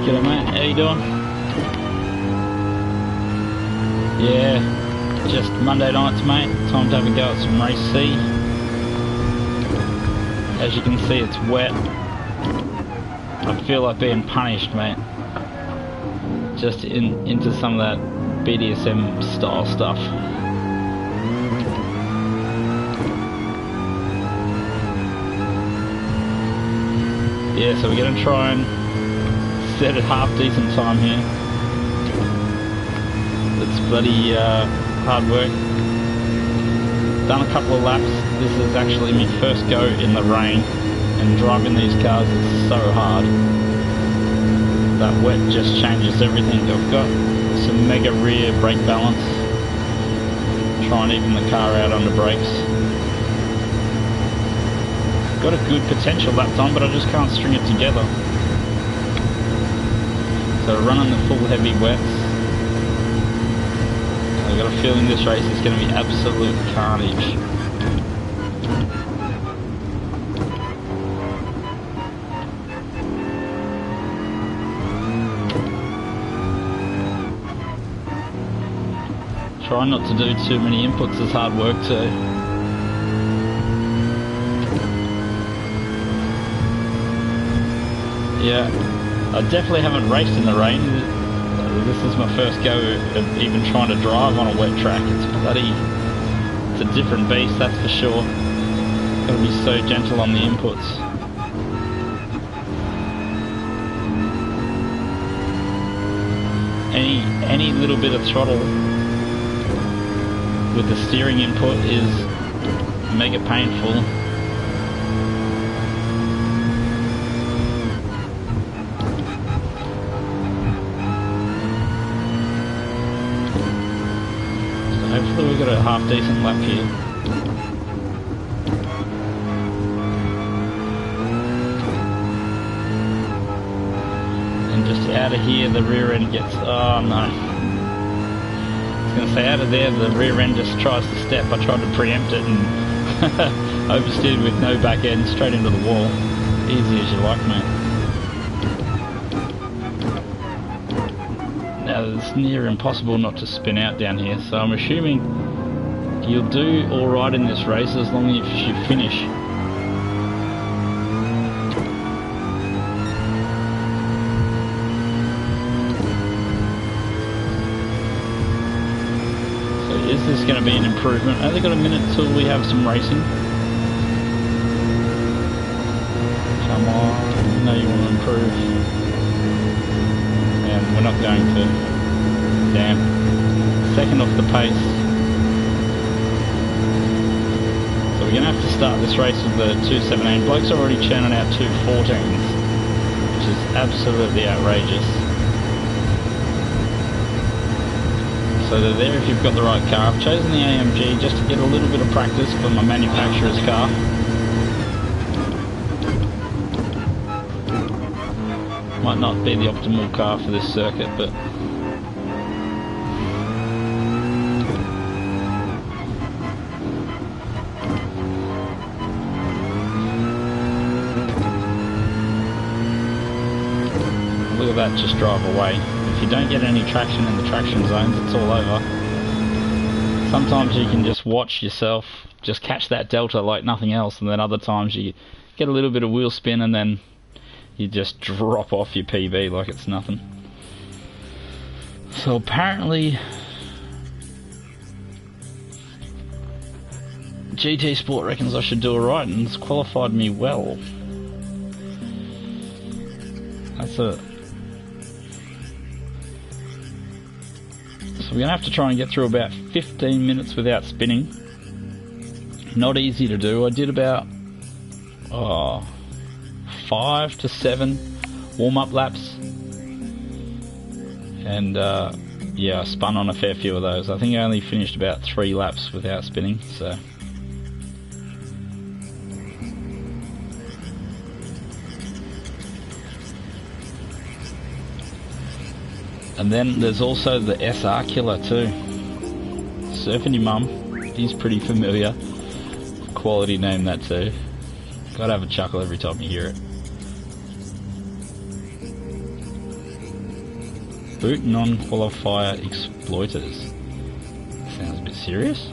G'day mate, how you doing? Yeah, just Monday nights mate, time to have a go at some race C. As you can see it's wet. I feel like being punished mate. Just into some of that BDSM style stuff. Yeah, so we're gonna try and set a half decent time here. It's bloody hard work. Done a couple of laps. This is actually my first go in the rain, and driving these cars is so hard. That wet just changes everything. I've got some mega rear brake balance. Try and even the car out under brakes. Got a good potential lap time, but I just can't string it together. So running the full heavy wets. I've got a feeling this race is going to be absolute carnage. Try not to do too many inputs is hard work too. Yeah, I definitely haven't raced in the rain. This is my first go of even trying to drive on a wet track. It's a different beast, that's for sure. Gotta be so gentle on the inputs. Any little bit of throttle with the steering input is mega painful. Hopefully we've got a half decent lap here. And just out of here the rear end gets, oh no. I was going to say out of there the rear end just tries to step. I tried to preempt it and oversteered with no back end straight into the wall. Easy as you like mate. Now it's near impossible not to spin out down here, so I'm assuming you'll do alright in this race as long as you finish. So is this going to be an improvement? Only got a minute till we have some racing. Come on, I know you want to improve. And we're not going to. Damn. Second off the pace. So we're going to have to start this race with the 217. Bloke's already churning out 214s, which is absolutely outrageous. So they're there if you've got the right car. I've chosen the AMG just to get a little bit of practice for my manufacturer's car. Might not be the optimal car for this circuit, but look at that just drive away. If you don't get any traction in the traction zones, it's all over. Sometimes you can just watch yourself just catch that delta like nothing else, and then other times you get a little bit of wheel spin and then you just drop off your PB like it's nothing. So apparently GT Sport reckons I should do alright and it's qualified me well. So we're going to have to try and get through about 15 minutes without spinning. Not easy to do. I did about 5 to 7 warm-up laps, and yeah, I spun on a fair few of those. I think I only finished about 3 laps without spinning, so and then there's also the SR Killer too. Surfing Your Mum, he's pretty familiar. Quality name that too. Gotta have a chuckle every time you hear it. Boot non-qualifier exploiters. Sounds a bit serious.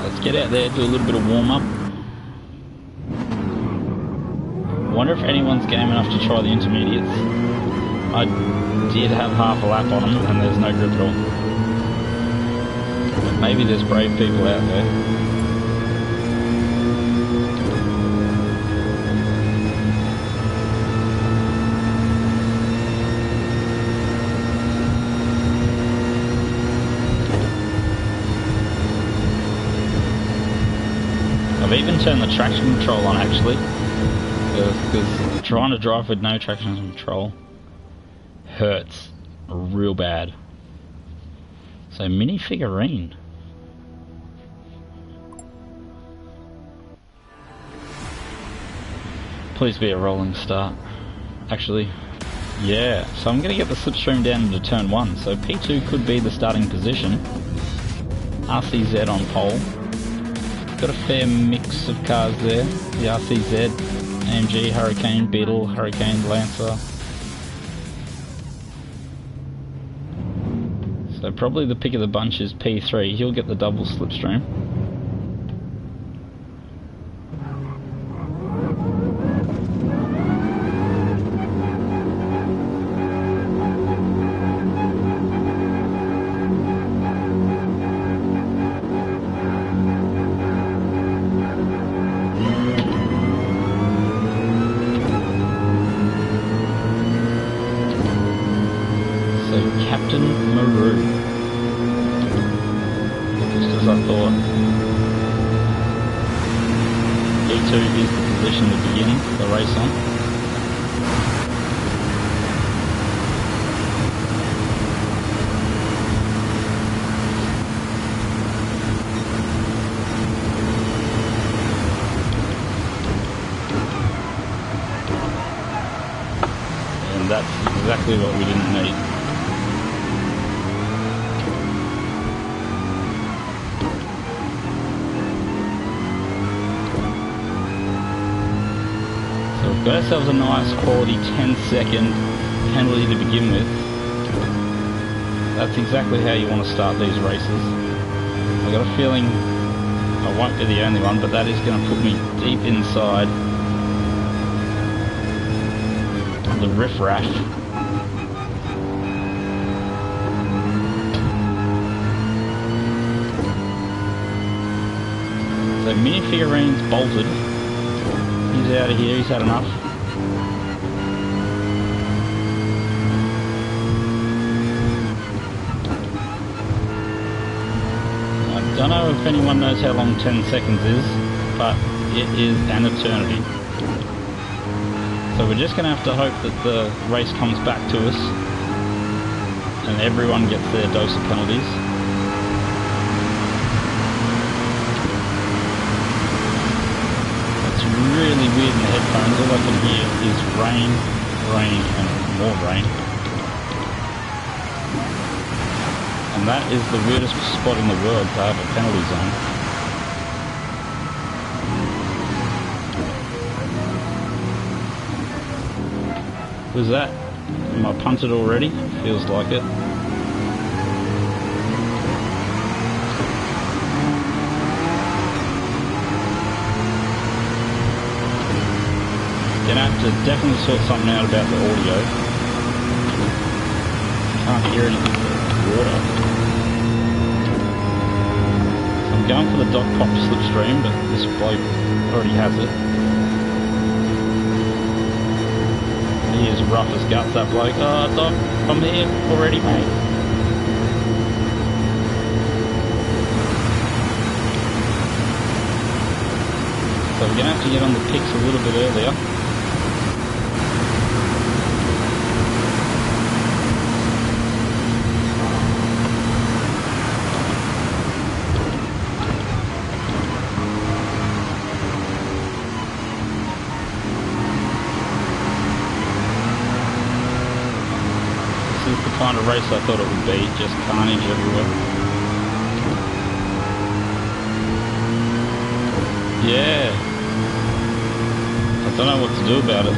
Let's get out there, do a little bit of warm-up. Wonder if anyone's game enough to try the intermediates. I did have half a lap on them and there's no grip at all. But maybe there's brave people out there. I've even turned the traction control on actually, because trying to drive with no traction control hurts real bad. So mini figurine. Please be a rolling start. Actually, yeah. So I'm going to get the slipstream down into turn 1. So P2 could be the starting position. RCZ on pole. Got a fair mix of cars there. The RCZ, AMG, Hurricane, Beetle, Hurricane, Lancer. So probably the pick of the bunch is P3. He'll get the double slipstream. P2 is the position to begin the race on. And that's exactly what we didn't need. Got ourselves a nice quality 10-second penalty to begin with. That's exactly how you want to start these races. I've got a feeling I won't be the only one, but that is going to put me deep inside the riffraff. So mini figurines bolted. He's out of here, he's had enough. I don't know if anyone knows how long 10 seconds is, but it is an eternity. So we're just going to have to hope that the race comes back to us and everyone gets their dose of penalties. Really weird in the headphones. All I can hear is rain, rain, and more rain. And that is the weirdest spot in the world to have a penalty zone. Was that? Am I punted already? Feels like it. Gonna have to definitely sort something out about the audio. Can't hear anything but water. So I'm going for the dot pop slipstream, but this bloke already has it. He is rough as guts, that bloke. Oh, Doc, I'm here already, mate. So we're gonna have to get on the picks a little bit earlier. Kind of race I thought it would be, just carnage everywhere. Yeah. I don't know what to do about it.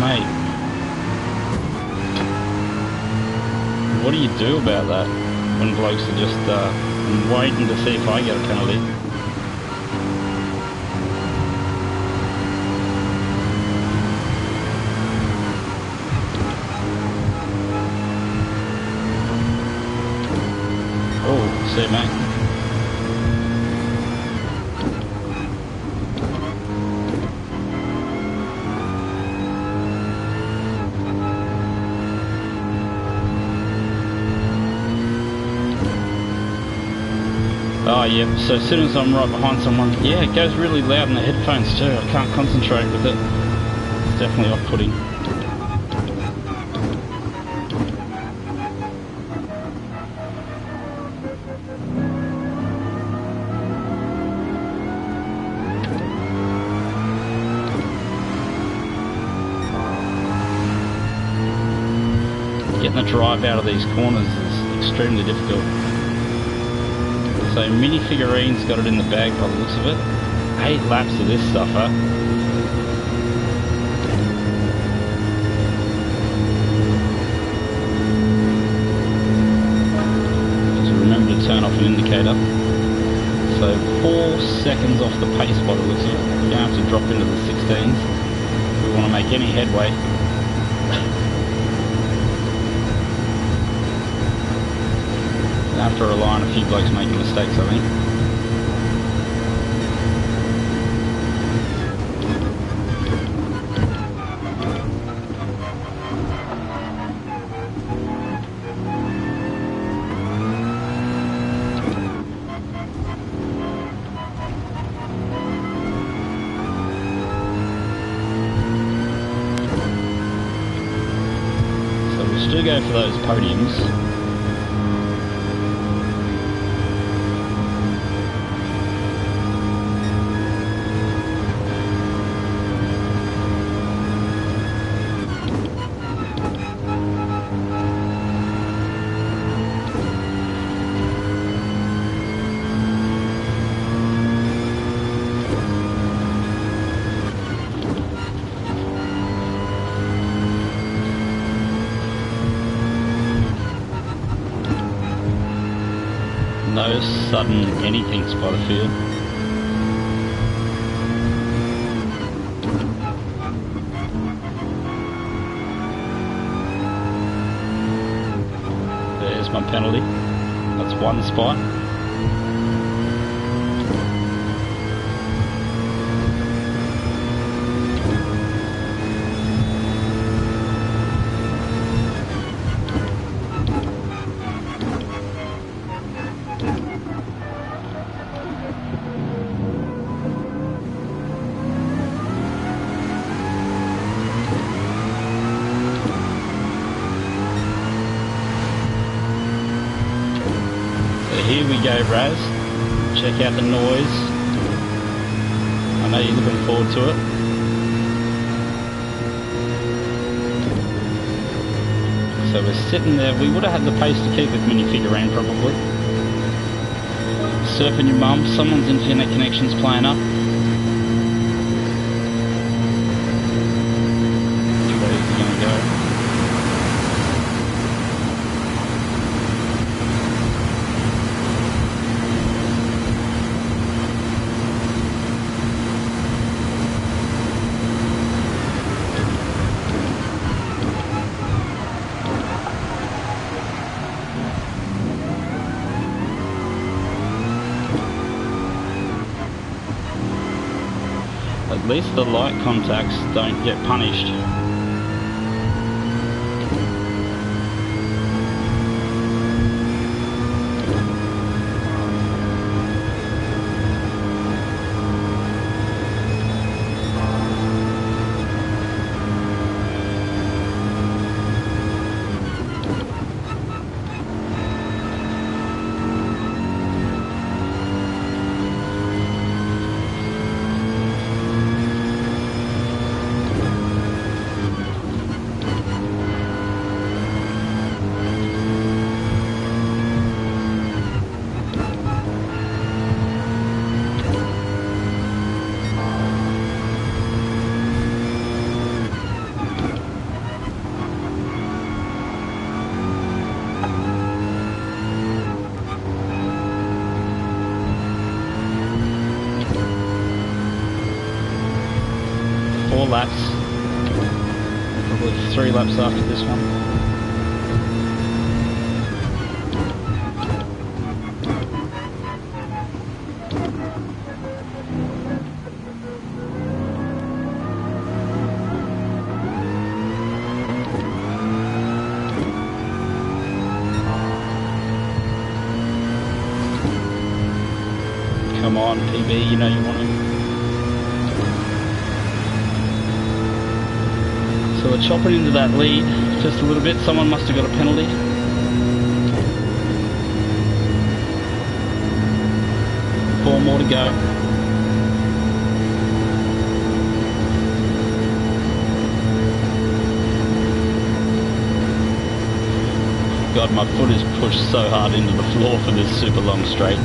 Mate, what do you do about that when blokes are just waiting to see if I get a penalty? Oh, see you, mate. Oh yeah, so as soon as I'm right behind someone, yeah, it goes really loud in the headphones too. I can't concentrate with it. It's definitely off-putting. Getting the drive out of these corners is extremely difficult. So Mini Figurines got it in the bag by the looks of it. 8 laps of this stuff, huh? Just remember to turn off an indicator. So 4 seconds off the pace by the looks of it. We're going to have to drop into the 16s if we want to make any headway. Have to rely on a few blokes making mistakes, I think. So we'll still go for those podiums. No sudden anythings by the field. There's my penalty. That's 1 spot. Here we go, Raz. Check out the noise. I know you're looking forward to it. So we're sitting there. We would have had the pace to keep with Mini Figurine probably. Surfing your mum. Someone's internet connection's playing up. Where's he gonna go? At least the light contacts don't get punished. laps. Probably 3 laps after this one. Come on, PB, you know you want to. So we're chopping into that lead just a little bit. Someone must have got a penalty. Four more to go. God, my foot is pushed so hard into the floor for this super long straight.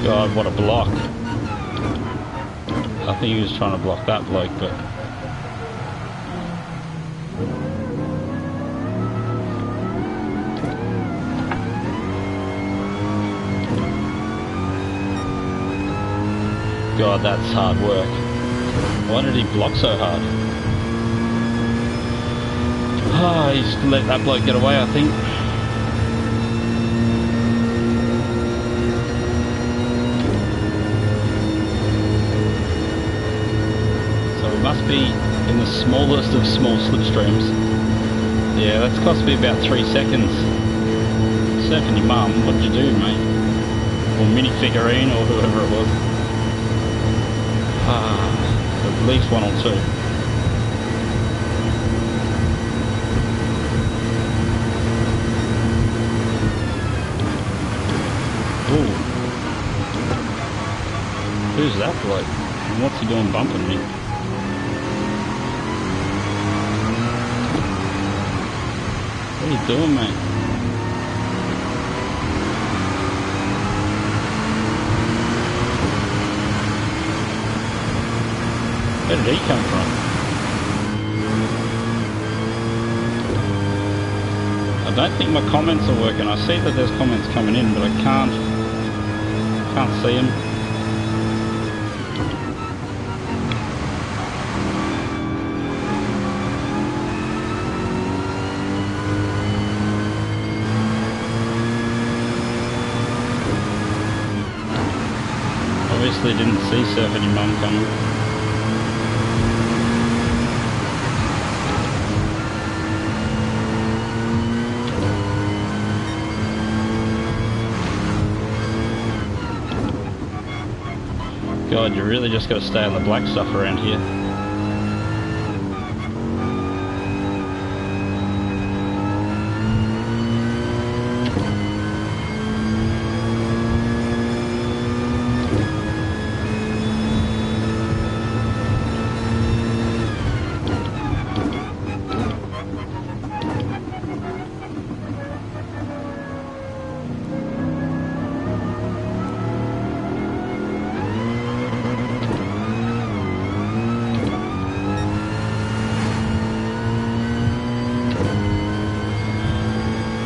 God, what a block. I think he was trying to block that bloke, but... God, that's hard work. Why did he block so hard? Ah, he's let that bloke get away, I think. Must be in the smallest of small slipstreams. Yeah, that's cost me about 3 seconds. Surfing your mum, what'd you do, mate? Or mini figurine, or whoever it was. At least 1 or 2. Ooh. Who's that bloke? And what's he doing bumping me? What are you doing, mate? Where did he come from? I don't think my comments are working. I see that there's comments coming in, but I can't see them. Obviously didn't see Surfing Your Mum coming. God, you really just got to stay on the black stuff around here.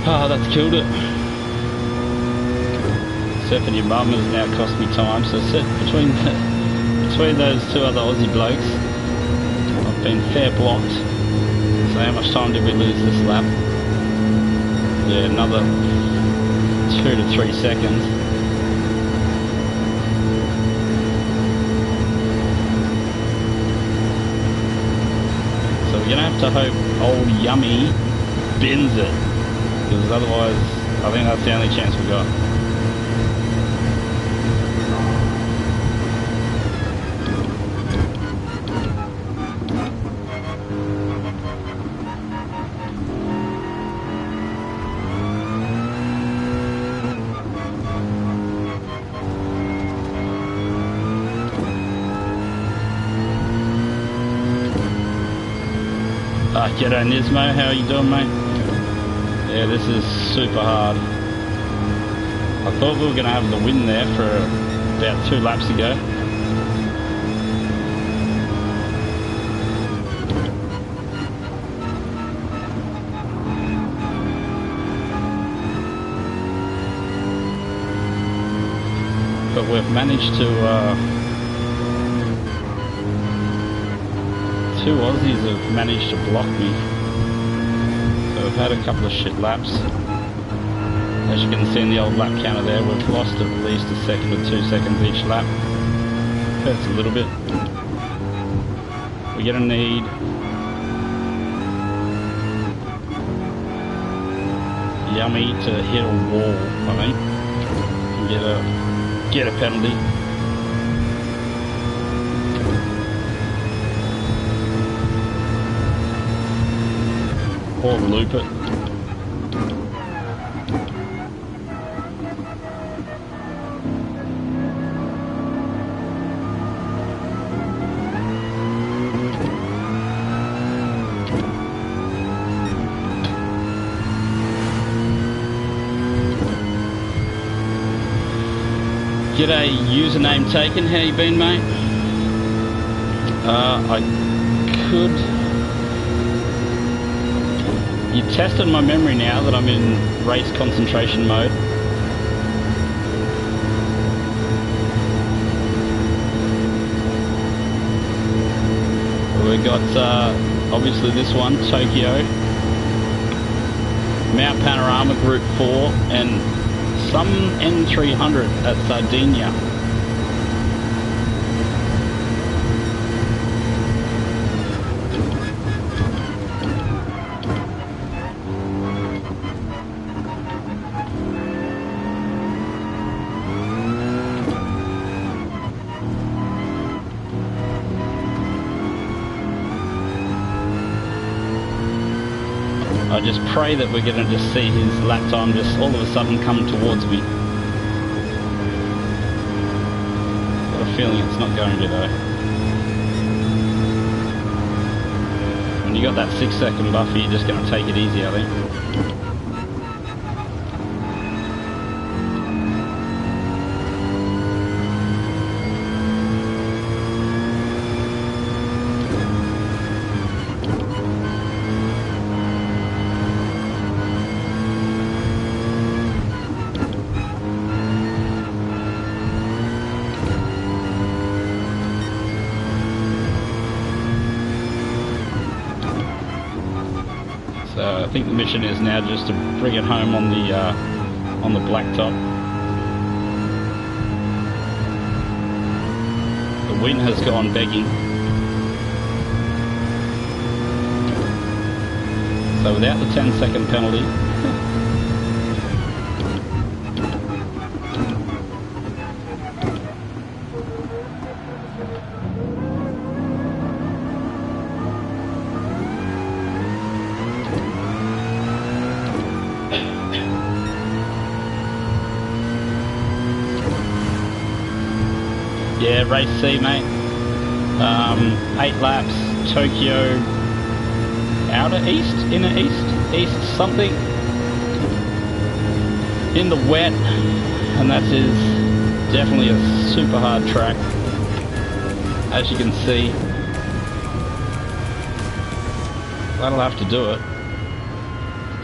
Oh, that's killed it. Surfing your bum has now cost me time, so between those two other Aussie blokes, I've been fair blocked. So how much time did we lose this lap? Yeah, another 2 to 3 seconds. So we're gonna have to hope old Yummy bins it, because otherwise I think that's the only chance we got. G'day Nismo, how are you doing, mate? Yeah, this is super hard. I thought we were going to have the win there for about 2 laps ago. But we've managed to... 2 Aussies have managed to block me. So we've had a couple of shit laps. As you can see in the old lap counter there, we've lost at least a second or 2 seconds each lap. Hurts a little bit. We're gonna need Yummy to hit a wall, I think, and get a penalty. Or loop it. G'day, username taken. How you been, mate? I could... You've tested my memory now that I'm in race concentration mode. We got obviously this one, Tokyo, Mount Panorama Group 4, and some N300 at Sardinia. I just pray that we're going to just see his lap time just all of a sudden come towards me. Got a feeling it's not going to though. When you got that 6-second buffer, you're just going to take it easy, I think. So I think the mission is now just to bring it home on the blacktop. The wind has gone begging. So without the 10-second penalty, yeah, race C, mate. 8 laps, Tokyo, outer east, inner east something, in the wet, and that is definitely a super hard track, as you can see. That'll have to do it.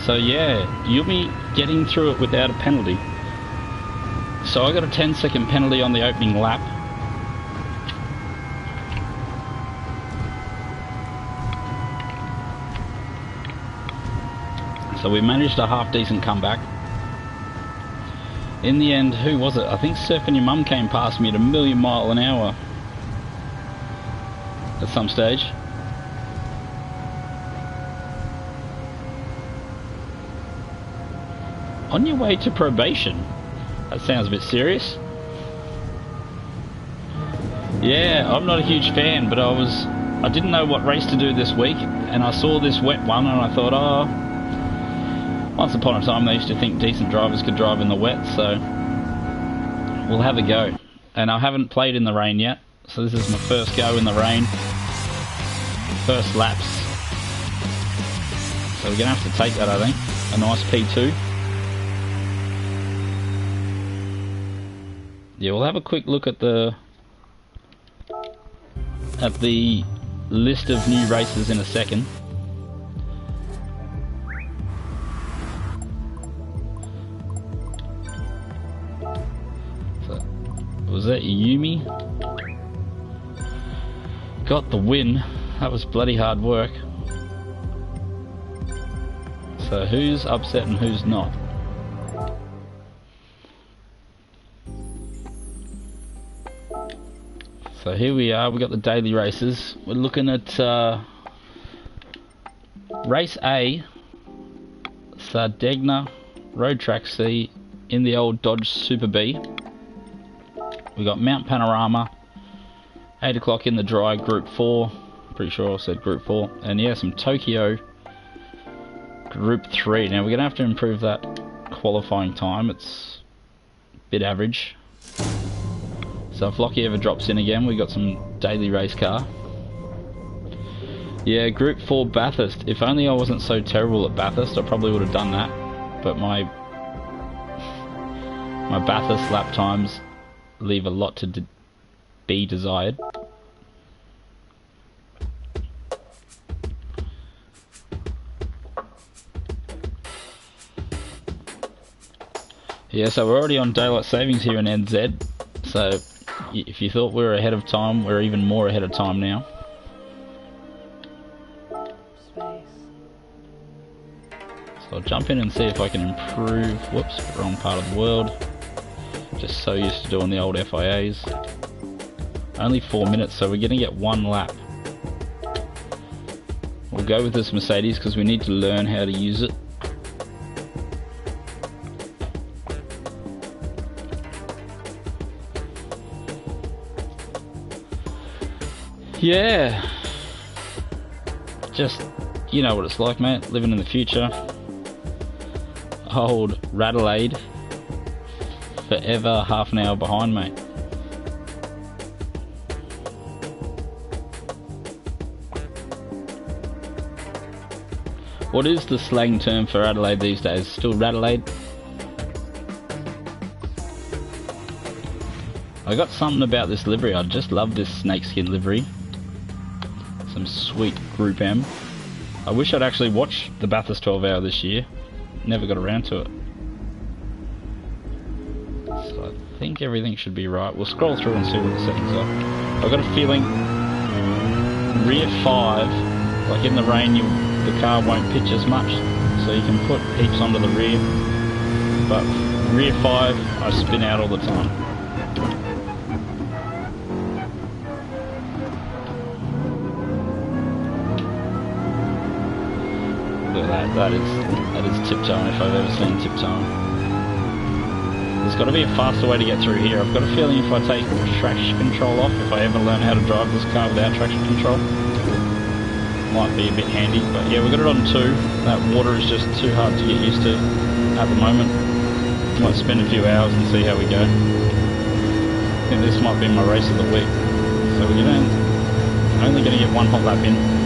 So yeah, you'll be getting through it without a penalty. So I got a 10-second penalty on the opening lap. So we managed a half-decent comeback. In the end, who was it? I think Surfing Your Mum came past me at 1,000,000 miles an hour at some stage. On your way to probation? That sounds a bit serious. Yeah, I'm not a huge fan, but I didn't know what race to do this week, and I saw this wet one and I thought, oh, once upon a time they used to think decent drivers could drive in the wet, so we'll have a go. And I haven't played in the rain yet, so this is my first go in the rain. First laps. So we're going to have to take that, I think. A nice P2. Yeah, we'll have a quick look at the list of new races in a second. So, was that Yumi? Got the win. That was bloody hard work. So who's upset and who's not? So here we are, we got the daily races. We're looking at Race A, Sardegna, Road Track C, in the old Dodge Super B. We got Mount Panorama, 8 o'clock in the dry, Group 4. Pretty sure I said Group 4. And yeah, some Tokyo, Group 3. Now we're going to have to improve that qualifying time. It's a bit average. So if Lockie ever drops in again, we got some daily race car. Yeah, Group 4 Bathurst. If only I wasn't so terrible at Bathurst, I probably would have done that. But my Bathurst lap times leave a lot to be desired. Yeah, so we're already on daylight savings here in NZ. So if you thought we were ahead of time, we're even more ahead of time now. So I'll jump in and see if I can improve. Whoops, wrong part of the world. Just so used to doing the old FIAs. Only 4 minutes, so we're going to get 1 lap. We'll go with this Mercedes because we need to learn how to use it. Yeah, just, you know what it's like, mate, living in the future. Old Radelaide, forever half an hour behind, mate. What is the slang term for Adelaide these days? Still Radelaide? I got something about this livery. I just love this snakeskin livery. Some sweet Group M. I wish I'd actually watched the Bathurst 12 hour this year. Never got around to it. So I think everything should be right. We'll scroll through and see what the settings are. I've got a feeling rear 5, like in the rain, the car won't pitch as much, so you can put heaps onto the rear. But rear 5, I spin out all the time. That is tiptoeing if I've ever seen tiptoeing. There's got to be a faster way to get through here. I've got a feeling if I take traction control off, if I ever learn how to drive this car without traction control, might be a bit handy. But yeah, we got it on 2. That water is just too hard to get used to at the moment. Might spend a few hours and see how we go. I think this might be my race of the week. So we're only going to get 1 hot lap in.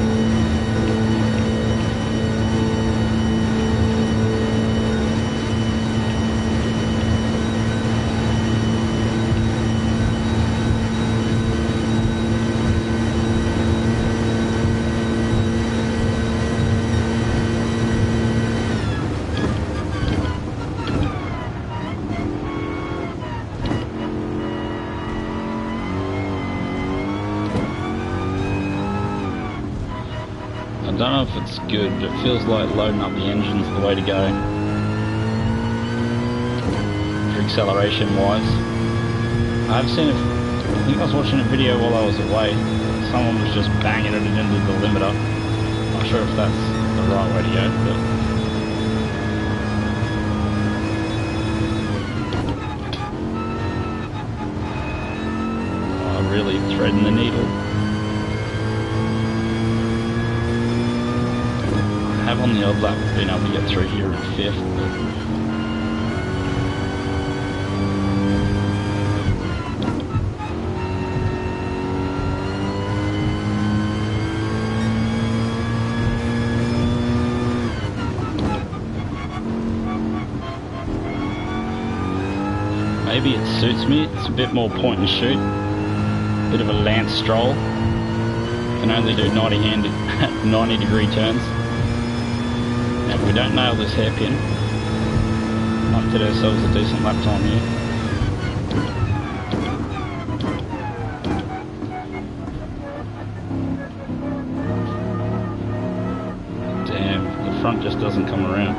don't know if it's good, but it feels like loading up the engine's the way to go. For acceleration wise. I've seen it, I think I was watching a video while I was away. Someone was just banging it into the limiter. Not sure if that's the right way to go, but... Oh, really threading the needle. I have on the odd lap been able to get through here in 5th, but... Maybe it suits me, it's a bit more point and shoot, bit of a Lance Stroll, can only do 90 degree turns. Now if we don't nail this hairpin, might get ourselves a decent lap time here. Damn, the front just doesn't come around.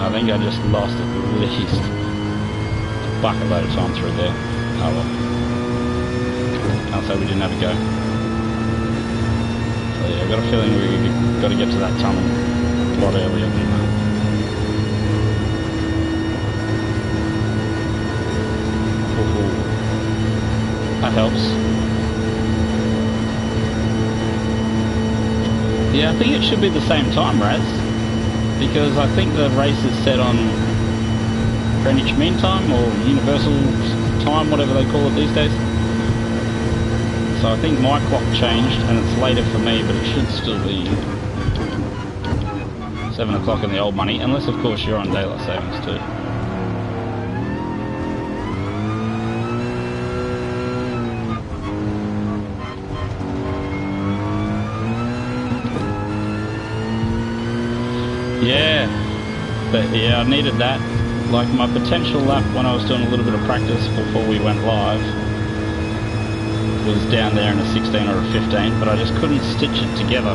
I think I just lost at least a bucket load of time through there. Oh well. Can't say we didn't have a go. So yeah, I've got a feeling we've got to get to that tunnel a lot earlier than that. That helps. Yeah, I think it should be the same time, Raz. Because I think the race is set on Greenwich Mean Time or Universal Time, whatever they call it these days. So I think my clock changed and it's later for me, but it should still be 7 o'clock in the old money, unless of course you're on daylight savings too. Yeah, but yeah, I needed that. Like my potential lap when I was doing a little bit of practice before we went live was down there in a 16 or a 15, but I just couldn't stitch it together.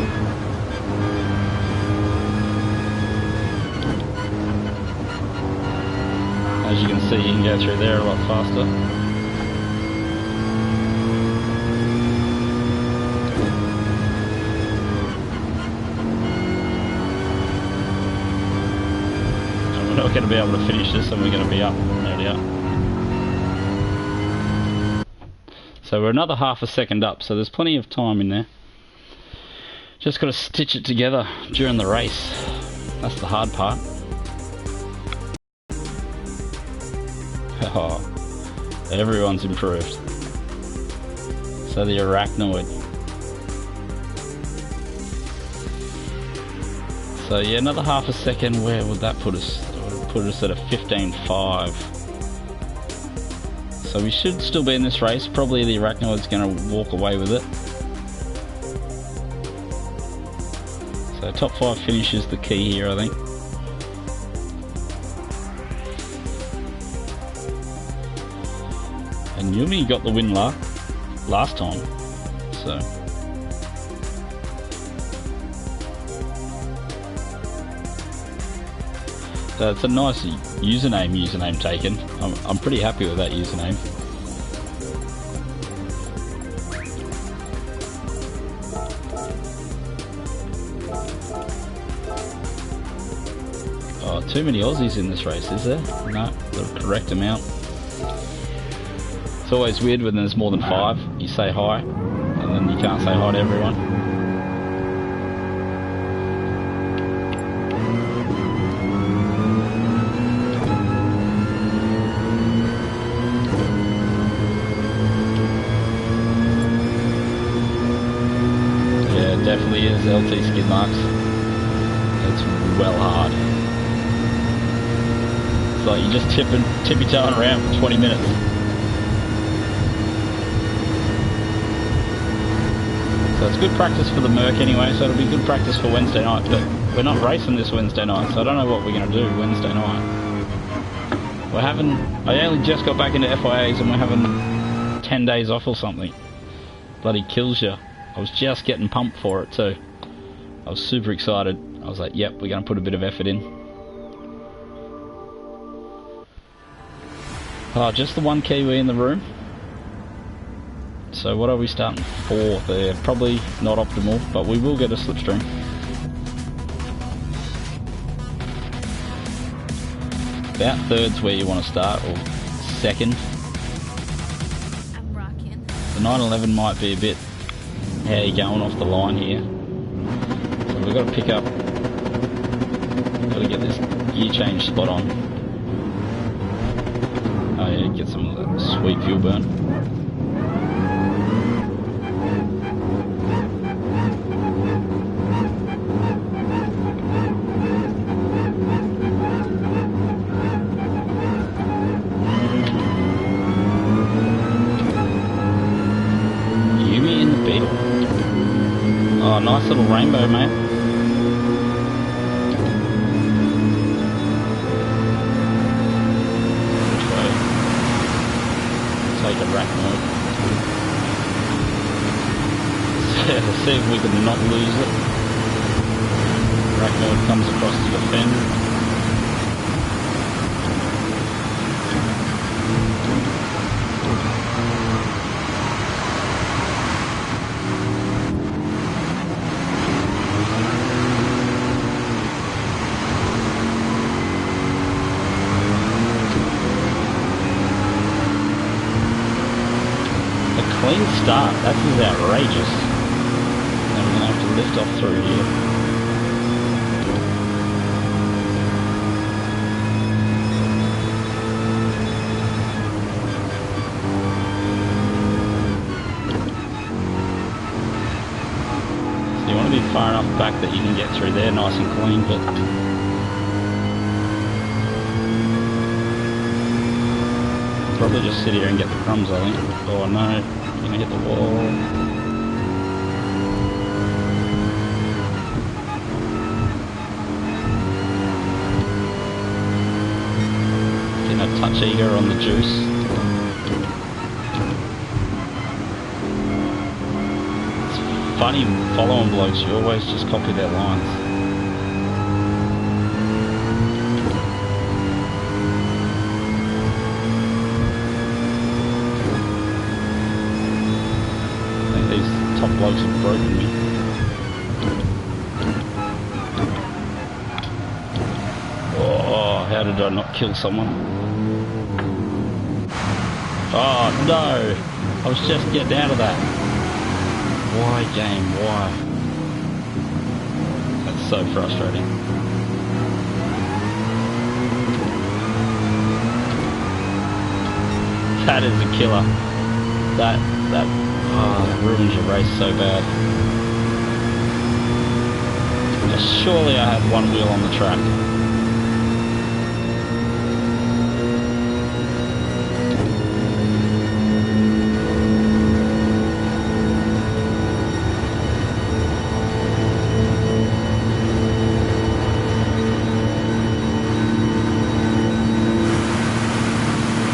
As you can see, you can go through there a lot faster. We're not going to be able to finish this and we're going to be up, nearly up. So we're another half a second up, so there's plenty of time in there. Just got to stitch it together during the race. That's the hard part. Oh, everyone's improved. So the arachnoid. So yeah, another half a second, where would that put us? Put us at a 15.5. So we should still be in this race. Probably the arachnoid's going to walk away with it. So top 5 finish is the key here, I think. And Yumi got the win last time, so. It's a nice username taken. I'm pretty happy with that username. Oh, too many Aussies in this race, is there? No, the correct amount. It's always weird when there's more than 5. You say hi, and then you can't say hi to everyone. Definitely is LT skid marks. It's well hard. It's like you're just tippy-toeing around for 20 minutes. So it's good practice for the Merc anyway, so it'll be good practice for Wednesday night, but we're not racing this Wednesday night, so I don't know what we're going to do Wednesday night. I only just got back into FIAs and we're having 10 days off or something. Bloody kills you. I was just getting pumped for it too. I was super excited. I was like, yep, we're going to put a bit of effort in. Oh, just the one Kiwi in the room. So what are we starting for there? Probably not optimal, but we will get a slipstream. About third's where you want to start, or second. I'm rocking. The 911 might be a bit, how you going off the line here. So we've got to pick up, got to get this gear change spot on. Oh yeah, get some of that sweet fuel burn. Oh, nice little rainbow, mate. Which way? Take a rack mode. See if we can not lose it. Rack mode comes across to the fender. Clean start, that is outrageous. Now we're going to have to lift off through here. So you want to be far enough back that you can get through there nice and clean, but probably just sit here and get the crumbs, I think. Oh no. Gonna hit the wall. Getting a touch eager on the juice. It's funny following blokes, you always just copy their lines. Blokes have broken me. Oh, how did I not kill someone? Oh no! I was just getting out of that. Why, game? Why? That's so frustrating. That is a killer. That ruins your race so bad. Surely I had one wheel on the track.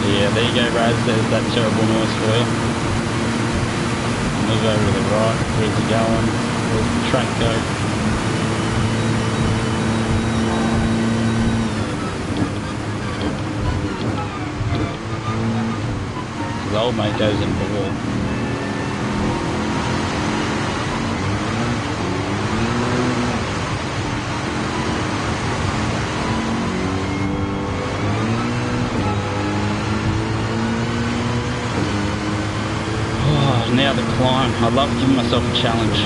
Yeah, there you go, Raz. There's that terrible noise for you. Move over to the right. Where's he going? Where's the track go? The old mate goes into the wall. Now the climb. I love giving myself a challenge.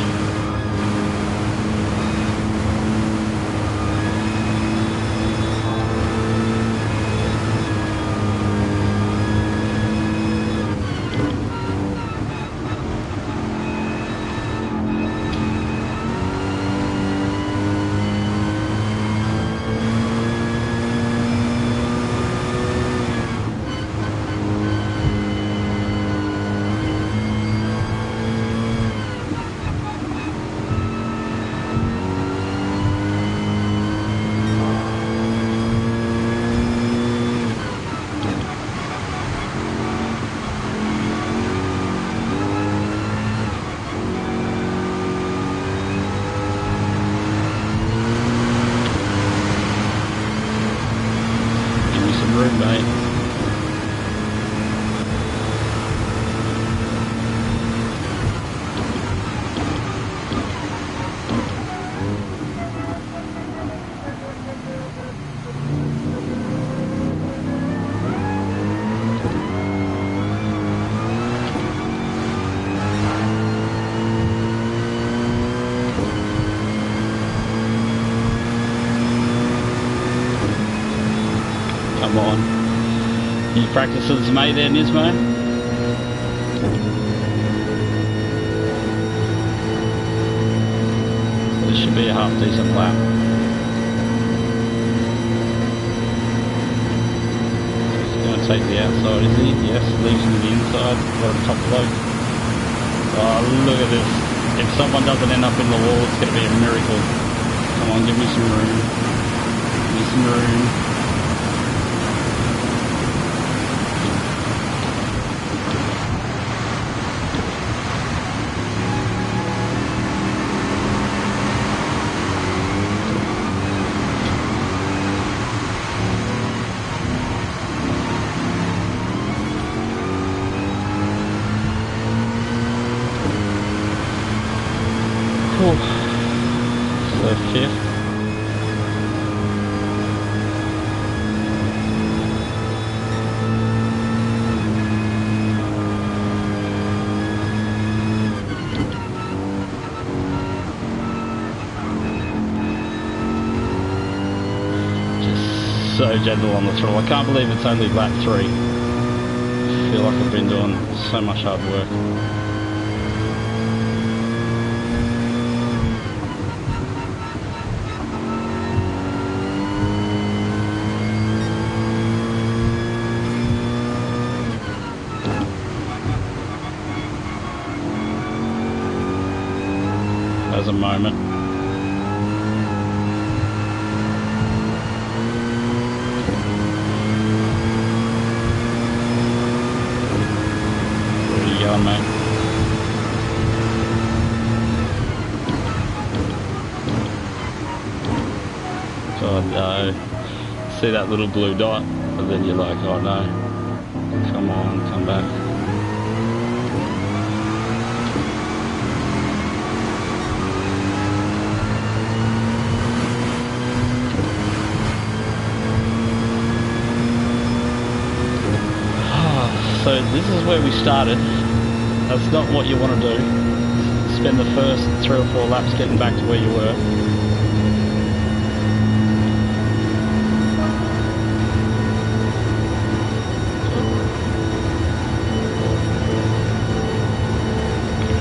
come on. New practices made there, Nismo. So this should be a half decent lap. So he's going to take the outside, is he? Yes, leaves him to the inside. Got a top load. Oh, look at this. If someone doesn't end up in the wall, it's going to be a miracle. Come on, give me some room. Give me some room. So fifth. Just so gentle on the throttle. I can't believe it's only lap 3. I feel like I've been doing so much hard work. As a moment. Where are you going, mate? God no. See that little blue dot, and then you're like, oh no. Come on, come back. So this is where we started. That's not what you want to do. Spend the first 3 or 4 laps getting back to where you were.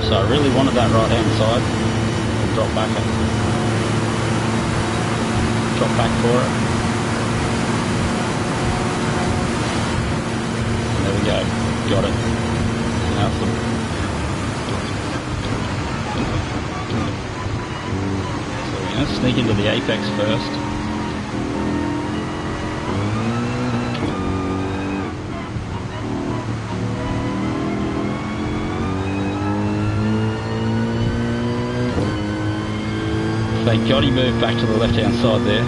So I really wanted that right hand side. I'll drop back for it. There we go, got it. Awesome. So we're going to sneak into the apex first. Thank God he moved back to the left hand side there.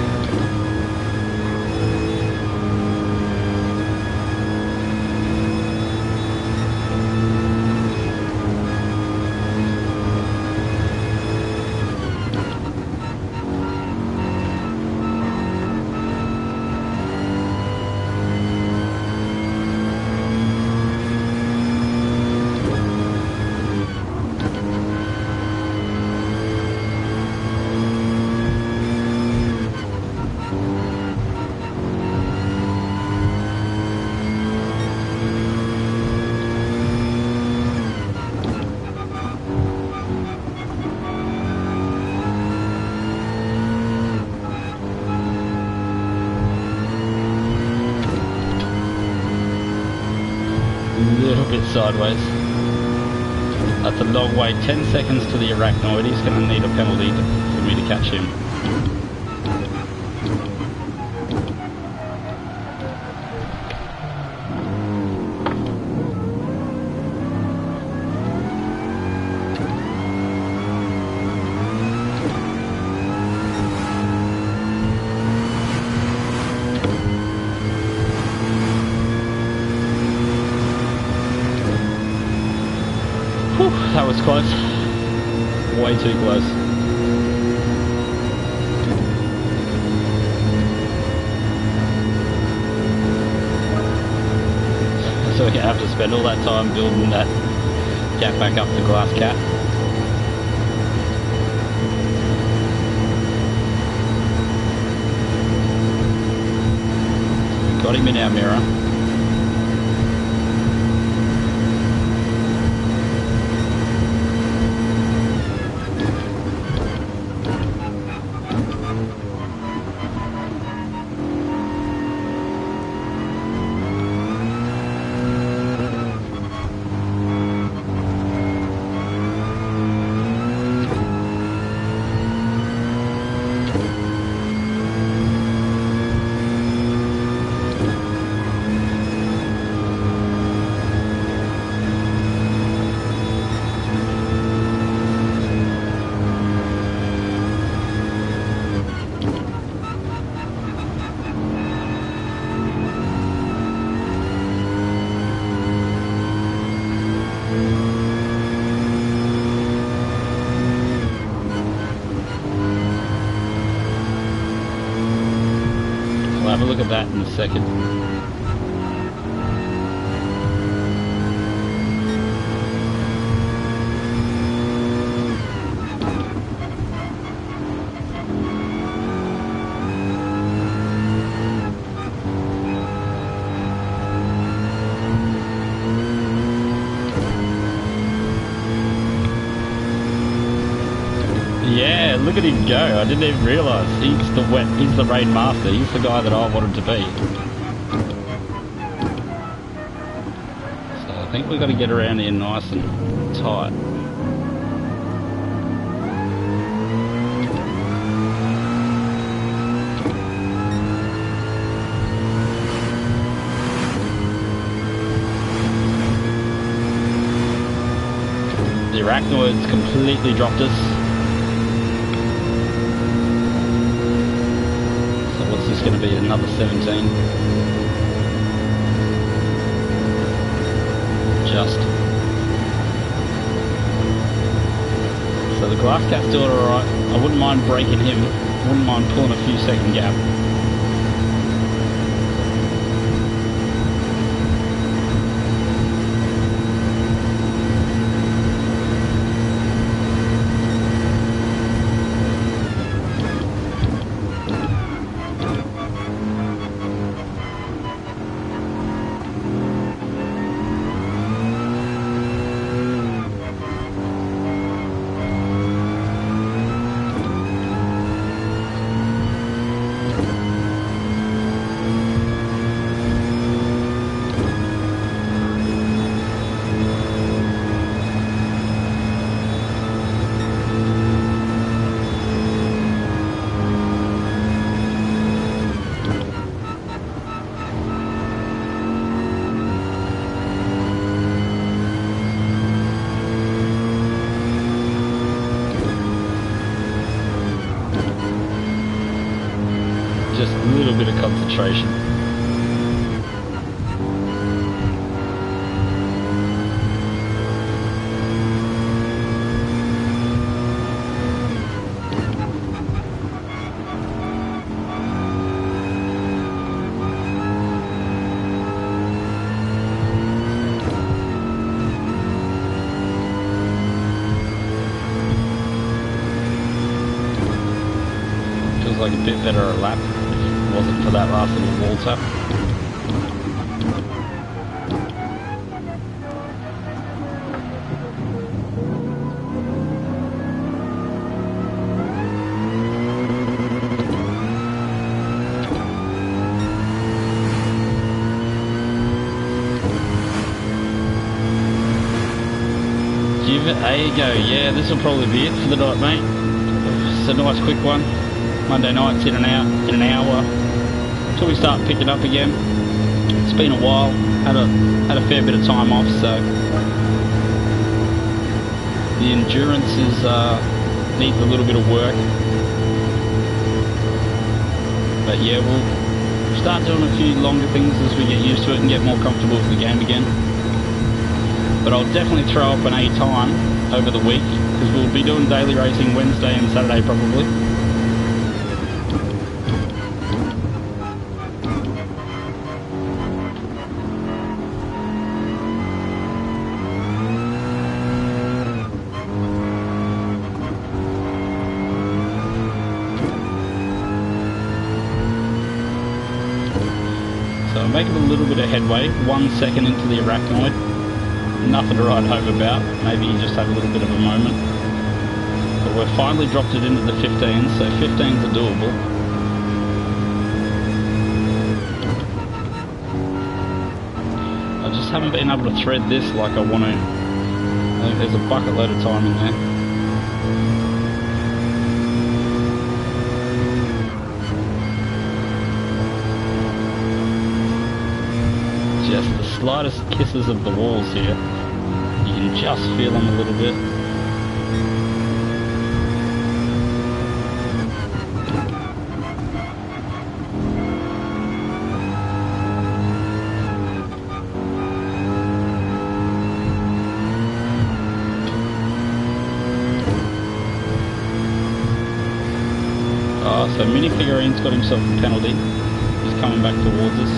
Little bit sideways. That's a long way. 10 seconds to the arachnoid. He's going to need a penalty for me to catch him. That was close. Way too close. So we have to spend all that time building that gap back up to glass cap. Got him in our mirror. We'll have a look at that in a second. Yeah, look at him go. I didn't even realise. He's the rain master. He's the guy that I wanted to be. So I think we've got to get around here nice and tight. The arachnoids completely dropped us. It's going to be another 17. Just. So the glass cat's doing alright. I wouldn't mind breaking him. I wouldn't mind pulling a few second gap. Just a little bit of concentration. Feels like a bit better a lap. Wasn't for that last little wall tap. There you go. Yeah, this will probably be it for the night, mate. It's a nice quick one. Monday nights in an hour till we start picking up again. It's been a while. Had a fair bit of time off, so the endurance needs a little bit of work. But yeah, we'll start doing a few longer things as we get used to it and get more comfortable with the game again. But I'll definitely throw up an A time over the week, because we'll be doing daily racing Wednesday and Saturday probably. So making a little bit of headway. 1 second into the arachnoid. Nothing to write home about. Maybe you just had a little bit of a moment. But we've finally dropped it into the 15s, so 15s are doable. I just haven't been able to thread this like I want to. I think there's a bucket load of time in there. Just the slightest kisses of the walls here. You can just feel them a little bit. So Mini Figurine's got himself a penalty. He's coming back towards us.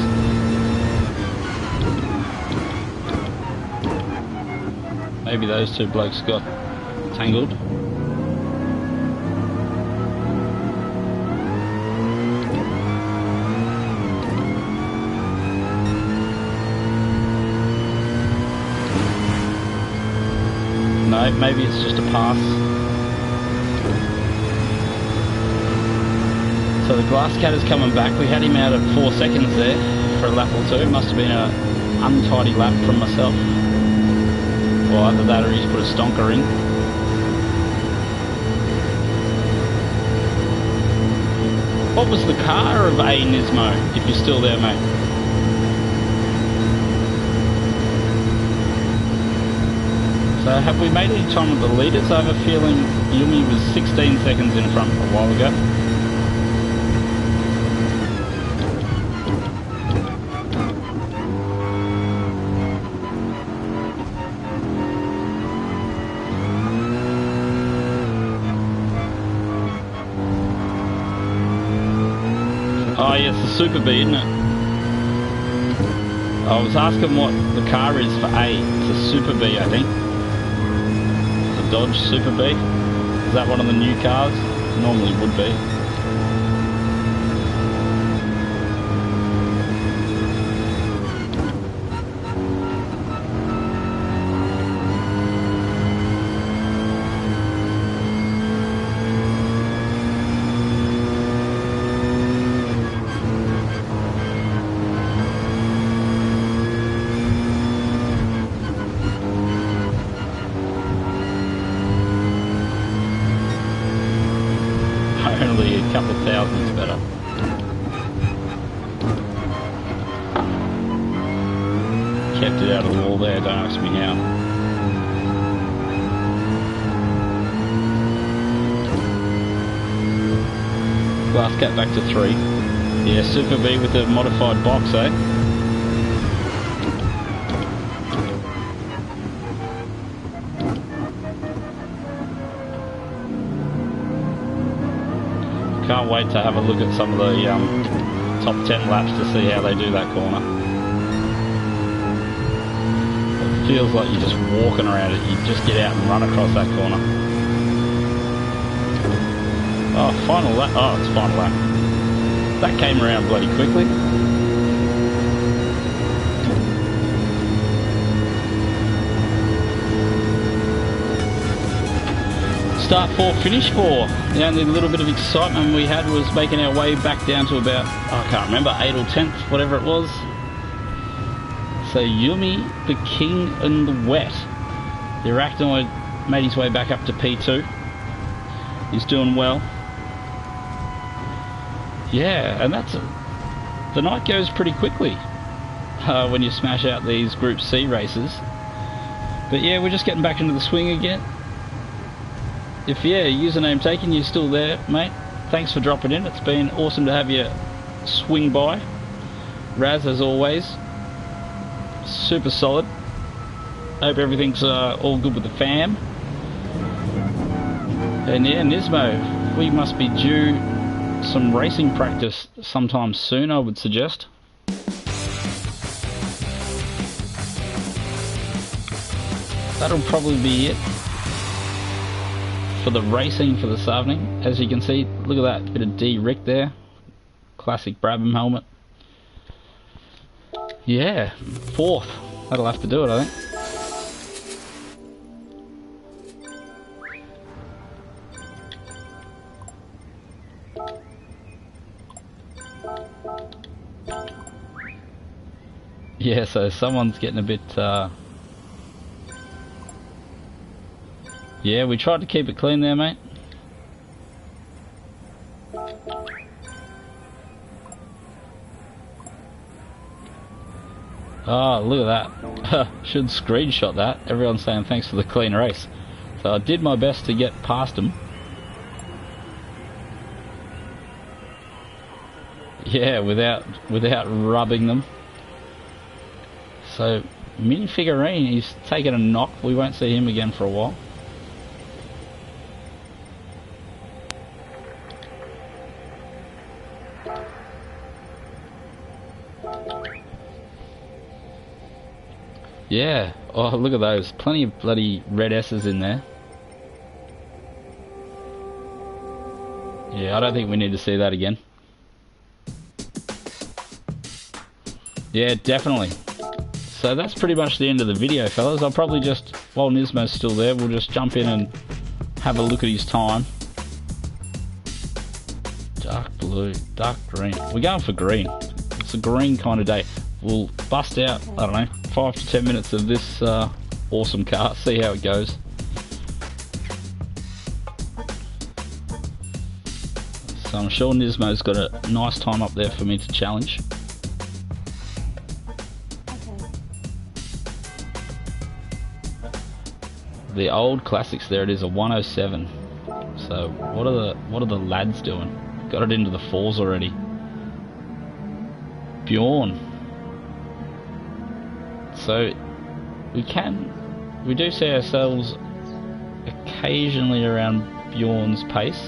Maybe those two blokes got tangled. No, maybe it's just a pass. So the glass cat is coming back. We had him out at 4 seconds there for a lap or two. Must have been an untidy lap from myself. Or either that or he's put a stonker in. What was the car of INXILE, if you're still there, mate? So have we made any time with the leaders? I have a feeling Yumi was 16 seconds in front a while ago. Oh yes, the Super B, isn't it? I was asking what the car is for A. It's a Super B, I think. The Dodge Super B. Is that one of the new cars? Normally would be. Only a couple of thousands better. Kept it out of the wall there, don't ask me how. Glass cat back to 3. Yeah, Super B with the modified box, eh? Can't wait to have a look at some of the top 10 laps to see how they do that corner. It feels like you're just walking around it. You just get out and run across that corner. Oh, final lap. Oh, it's final lap. That came around bloody quickly. Start 4, finish 4. The only little bit of excitement we had was making our way back down to about, I can't remember, 8th or 10th, whatever it was. So Yumi, the king in the wet. The arachnoid made his way back up to P2. He's doing well. Yeah, and that's the night goes pretty quickly when you smash out these Group C races. But yeah, we're just getting back into the swing again. If username taken, you're still there, mate, thanks for dropping in. It's been awesome to have you swing by. Raz, as always, super solid. Hope everything's all good with the fam. And yeah, Nismo, we must be due some racing practice sometime soon, I would suggest. That'll probably be it for the racing for this evening. As you can see, look at that bit of D-Rick there. Classic Brabham helmet. Yeah, 4th. That'll have to do it, I think. Yeah, so someone's getting a bit, yeah, we tried to keep it clean there, mate. Oh, look at that. Should screenshot that. Everyone's saying thanks for the clean race. So I did my best to get past them. Yeah, without rubbing them. So, Minifigurine, he's taken a knock. We won't see him again for a while. Yeah, oh look at those, plenty of bloody red S's in there. Yeah, I don't think we need to see that again. Yeah, definitely. So that's pretty much the end of the video, fellas. I'll probably just, while Nismo's still there, we'll just jump in and have a look at his time. Dark blue, dark green. We're going for green. It's a green kind of day. We'll bust out, I don't know, 5 to 10 minutes of this awesome car, see how it goes. So I'm sure Nismo's got a nice time up there for me to challenge. The old classics, there it is, a 107. So what are the lads doing? Got it into the 4s already. Bjorn. So we do see ourselves occasionally around Bjorn's pace,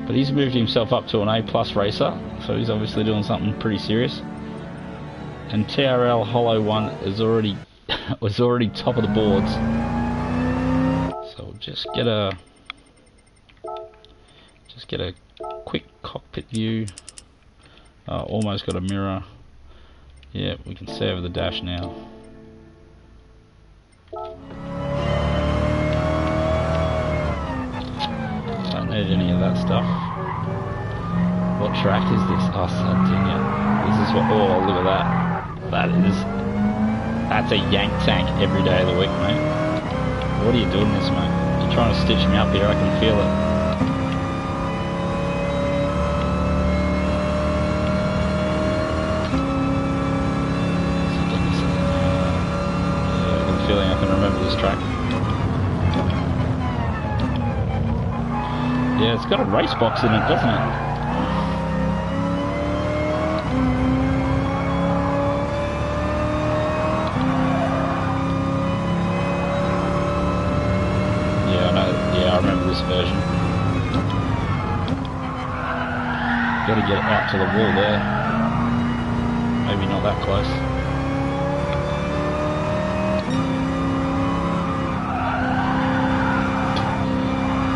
but he's moved himself up to an A+ racer, so he's obviously doing something pretty serious. And TRL Hollow 1 is already was already top of the boards. So we'll just get a quick cockpit view. Almost got a mirror. Yeah, we can see over the dash now. Don't need any of that stuff. What track is this? Oh, Sardinia. This is what, oh, look at that. That's a yank tank every day of the week, mate. What are you doing this, mate? You're trying to stitch me up here, I can feel it. Feeling I can remember this track. Yeah, it's got a race box in it, doesn't it? Yeah, I know. Yeah, I remember this version. Got to get it out to the wall there. Maybe not that close.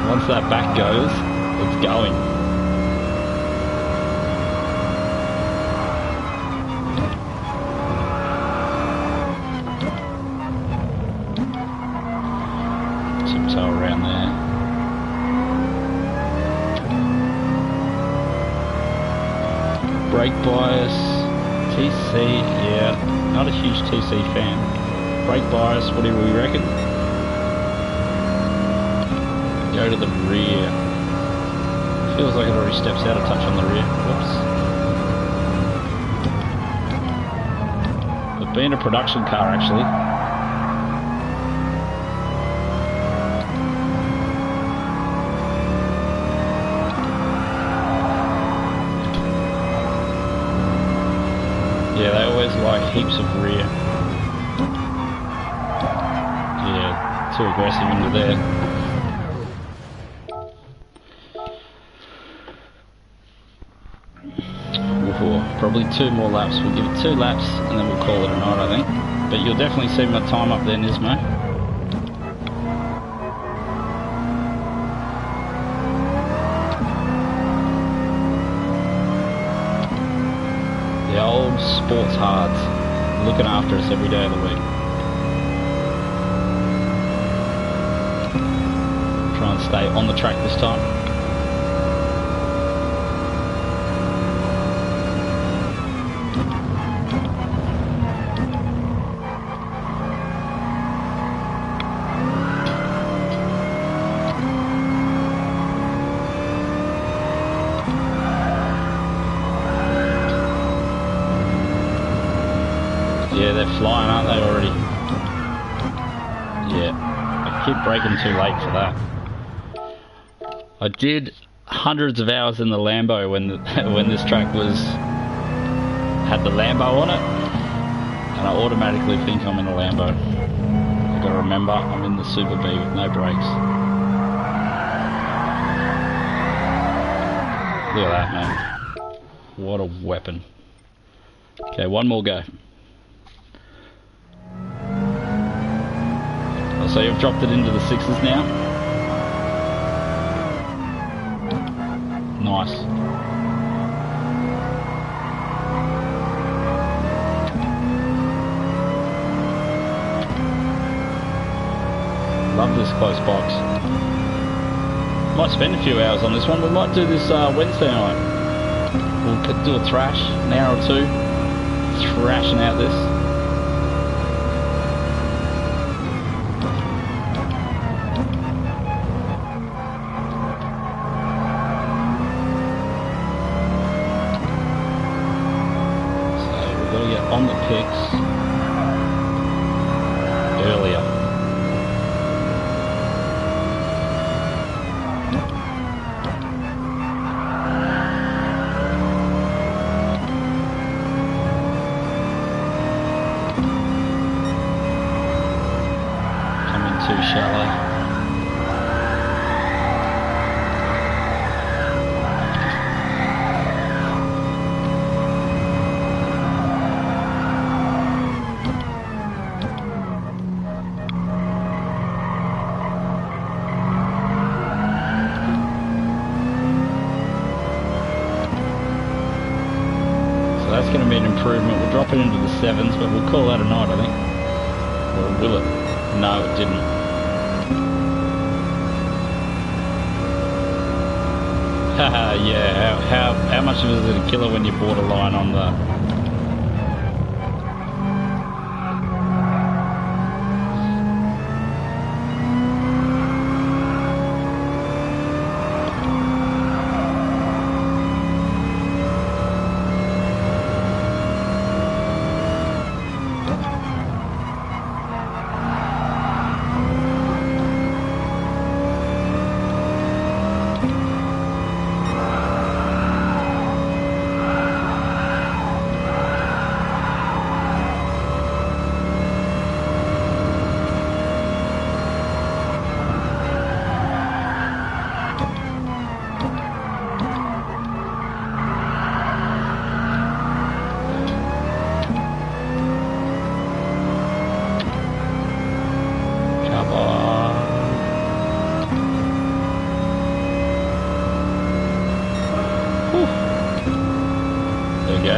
Once that back goes, it's going. Tiptoe around there. Brake bias, TC, yeah, not a huge TC fan. Brake bias, what do we reckon? Go to the rear. Feels like it already steps out a touch on the rear. Whoops. But being a production car, actually. Yeah, they always like heaps of rear. Yeah, too aggressive into there. Probably 2 more laps. We'll give it 2 laps and then we'll call it a night, I think. But you'll definitely see my time up there, Nismo. The old Turismo Sports Hards, looking after us every day of the week. Try and stay on the track this time. Yeah, they're flying, aren't they, already? Yeah, I keep braking too late for that. I did hundreds of hours in the Lambo when when this track had the Lambo on it, and I automatically think I'm in a Lambo. I've got to remember I'm in the Super B with no brakes. Look at that, man. What a weapon. Okay, one more go. So you've dropped it into the 6s now. Nice. Love this close box. Might spend a few hours on this one. We might do this Wednesday night. We'll do a thrash, an hour or two, thrashing out this. On the picks earlier. Coming too shallow. That's going to be an improvement. We'll drop it into the 7s, but we'll call that a night, I think. Or will it? No, it didn't. Haha, yeah. How much was it a killer when you bought a line on the...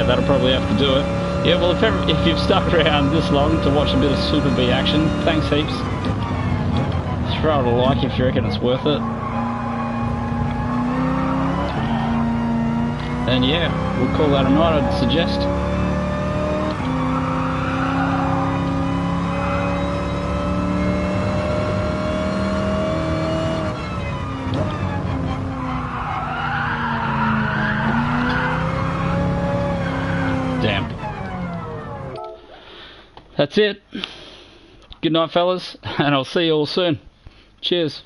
That'll probably have to do it. Yeah, well, if you've stuck around this long to watch a bit of Super B action, thanks heaps. Throw it a like if you reckon it's worth it. And yeah, we'll call that a night, I'd suggest. Damn. That's it. Good night, fellas, and I'll see you all soon. Cheers.